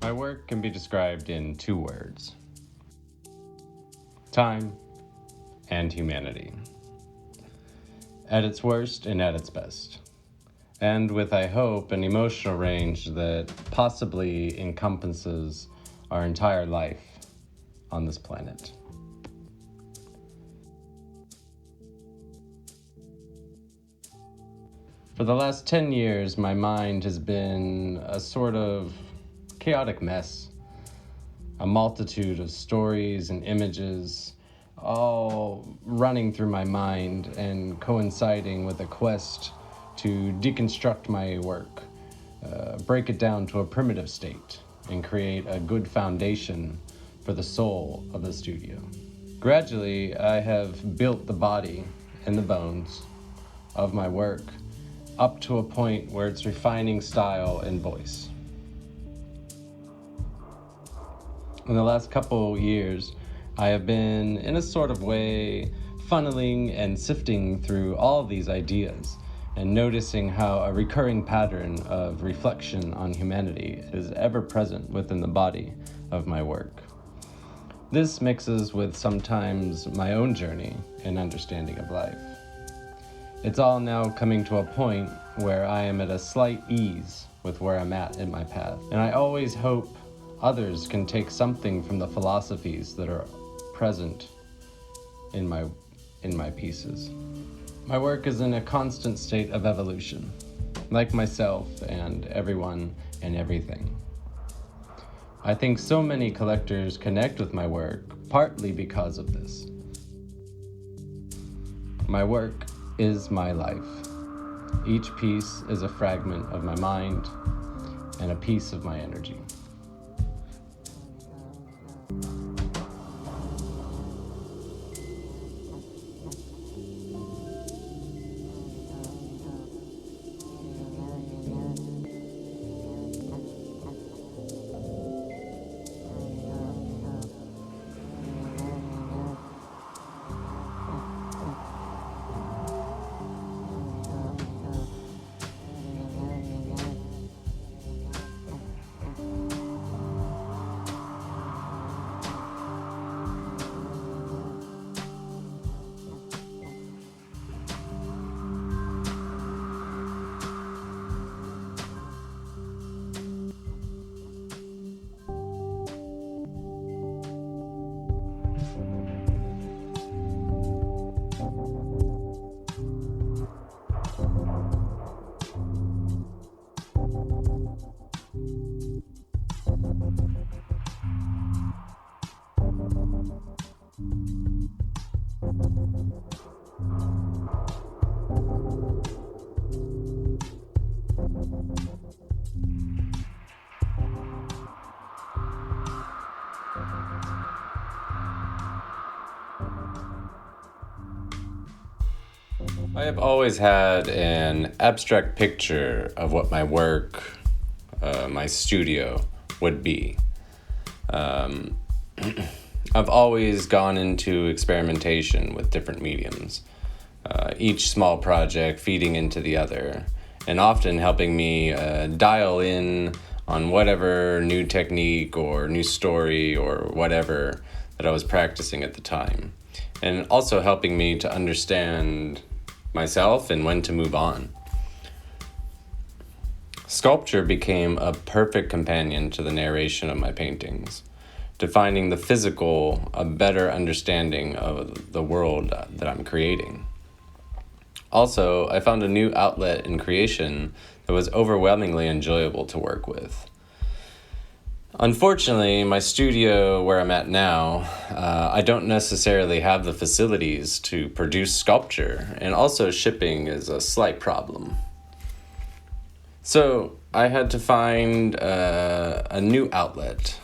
My work can be described in two words: time and humanity. At its worst and at its best. And with, I hope, an emotional range that possibly encompasses our entire life on this planet. For the last 10 years, my mind has been a sort of chaotic mess. A multitude of stories and images, all running through my mind and coinciding with a quest to deconstruct my work, break it down to a primitive state, and create a good foundation for the soul of the studio. Gradually, I have built the body and the bones of my work up to a point where it's refining style and voice. In the last couple years, I have been, in a sort of way, funneling and sifting through all of these ideas and noticing how a recurring pattern of reflection on humanity is ever present within the body of my work. This mixes with sometimes my own journey and understanding of life. It's all now coming to a point where I am at a slight ease with where I'm at in my path. And I always hope others can take something from the philosophies that are present in my pieces. My work is in a constant state of evolution, like myself and everyone and everything. I think so many collectors connect with my work partly because of this. My work is my life. Each piece is a fragment of my mind and a piece of my energy. I have always had an abstract picture of what my work, my studio, would be. I've always gone into experimentation with different mediums, each small project feeding into the other, and often helping me dial in on whatever new technique or new story or whatever that I was practicing at the time, and also helping me to understand myself and when to move on. Sculpture became a perfect companion to the narration of my paintings, defining the physical, a better understanding of the world that I'm creating. Also, I found a new outlet in creation that was overwhelmingly enjoyable to work with. Unfortunately, my studio where I'm at now, I don't necessarily have the facilities to produce sculpture, and also shipping is a slight problem. So I had to find a new outlet,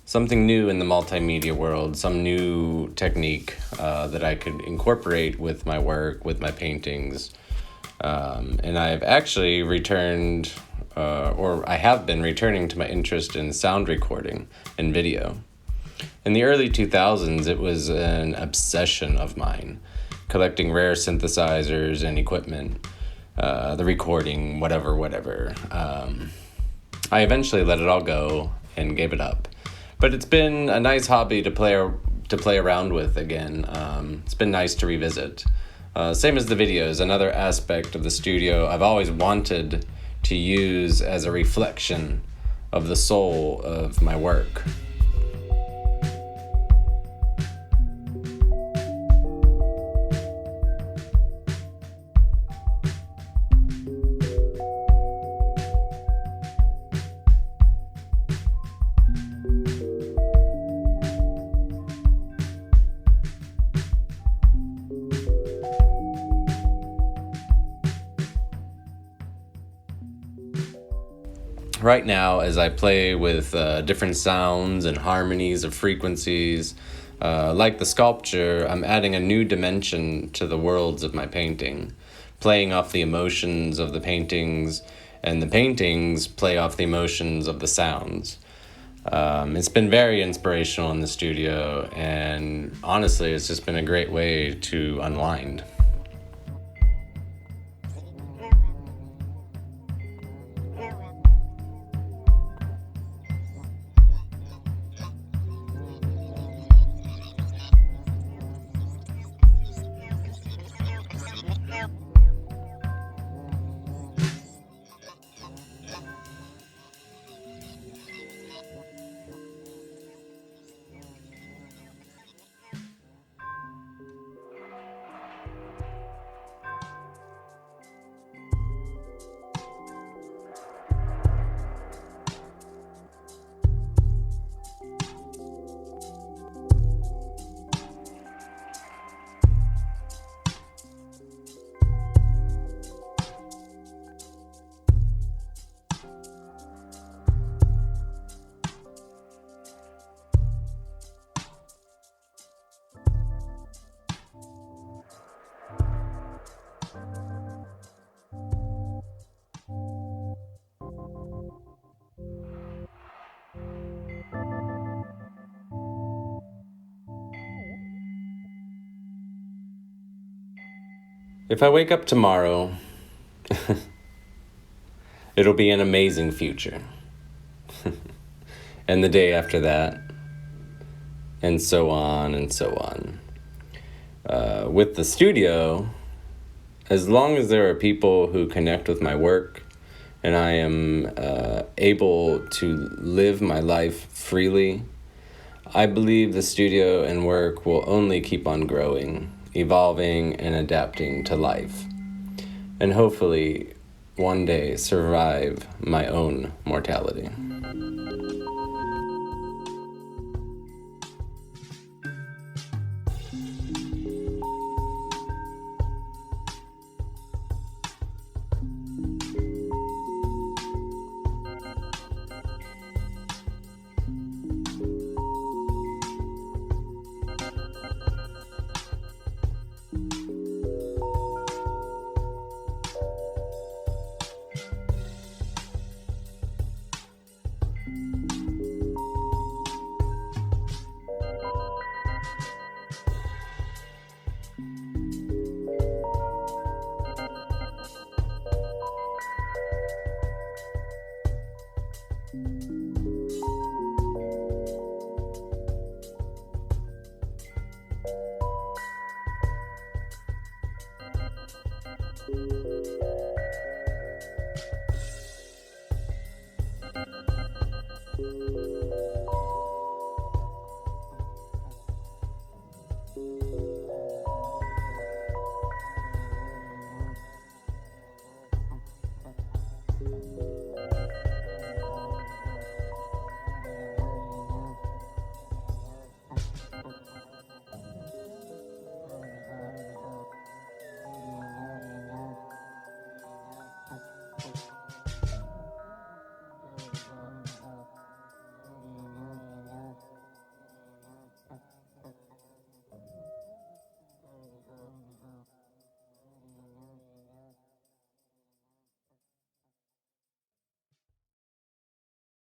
something new in the multimedia world, some new technique that I could incorporate with my work, with my paintings. And I've actually returned, or I have been returning to my interest in sound recording and video. In the early 2000s, it was an obsession of mine, collecting rare synthesizers and equipment, the recording, whatever. I eventually let it all go and gave it up. But it's been a nice hobby to play around with again. It's been nice to revisit. Same as the videos, another aspect of the studio I've always wanted to use as a reflection of the soul of my work. Right now, as I play with different sounds and harmonies of frequencies, like the sculpture, I'm adding a new dimension to the worlds of my painting, playing off the emotions of the paintings, and the paintings play off the emotions of the sounds. It's been very inspirational in the studio, and honestly, it's just been a great way to unwind. If I wake up tomorrow, it'll be an amazing future. And the day after that, and so on and so on. With the studio, as long as there are people who connect with my work and I am able to live my life freely, I believe the studio and work will only keep on growing, evolving, and adapting to life, and hopefully one day survive my own mortality.